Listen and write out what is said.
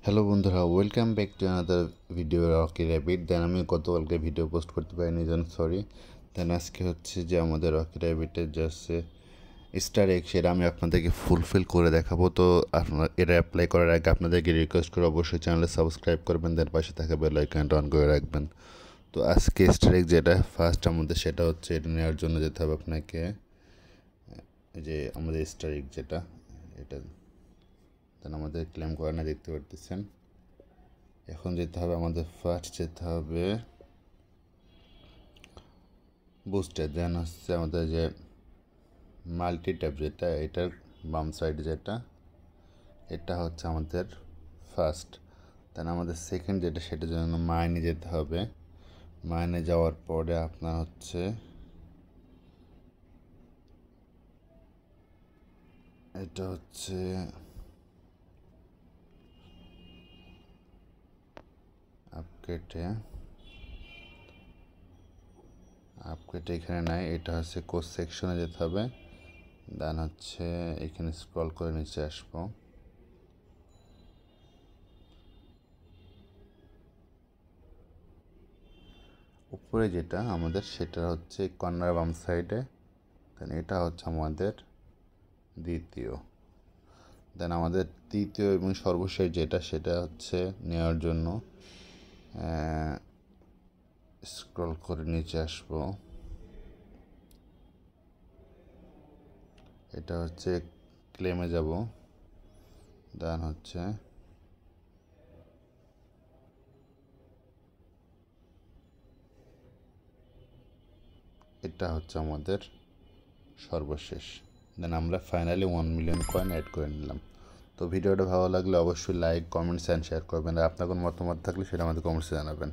Hello বন্ধুরা, welcome back to another video rocky rabbit. Then আমি গতকালকে ভিডিও পোস্ট করতে পারিনি, জন্য সরি। দেন আজকে হচ্ছে যে আমাদের রকি র্যাবিটের জাস্ট স্টার এগ, সেটা আমি আপনাদেরকে ফুলফিল করে দেখাবো। তো আপনার এটা অ্যাপ্লাই করার আগে আপনাদেরকে রিকোয়েস্ট করে অবশ্যই চ্যানেলে সাবস্ক্রাইব করবেন, দেন পাশে থাকা বেল আইকনটা অন করে রাখবেন। তো আজকে স্টার এগ যেটা ফার্স্ট আমাদের, সেটা হচ্ছে এটা নেওয়ার জন্য যেতে হবে আপনাকে যে আমাদের স্টার এগ যেটা, এটা দেন আমাদের ক্লেম করে না, দেখতে পারতেছেন। এখন যেতে হবে আমাদের, ফার্স্ট যেতে হবে বুস্টে, দেন হচ্ছে আমাদের যে মাল্টি ট্যাব যেটা, এটার বাম সাইড যেটা, এটা হচ্ছে আমাদের ফার্স্ট। দেন আমাদের সেকেন্ড যেটা, সেটার জন্য মাইনে যেতে হবে। মাইনে যাওয়ার পরে আপনার হচ্ছে এটা হচ্ছে আপকেটে এখানে নাই, এটা হচ্ছে কোর্স সেকশনে যেতে হবে। দেন হচ্ছে এখানে স্ক্রল করে নিচে আসবো। উপরে যেটা আমাদের, সেটা হচ্ছে কর্নার বাম সাইডে। দেন এটা হচ্ছে আমাদের দ্বিতীয়। দেন আমাদের তৃতীয় এবং সর্বশেষ যেটা, সেটা হচ্ছে নেওয়ার জন্য স্ক্রল করে নিচে আসবো। এটা হচ্ছে ক্লেমে যাব। দেন হচ্ছে এটা হচ্ছে আমাদের সর্বশেষ। দেন আমরা ফাইনালি 1 মিলিয়ন কয়েন অ্যাড করে নিলাম। তো ভিডিওটা ভালো লাগলে অবশ্যই লাইক, কমেন্টস অ্যান্ড শেয়ার করবেন। আর আপনার কোনো মতামত থাকলে সেটা আমাদের কমেন্টসে জানাবেন।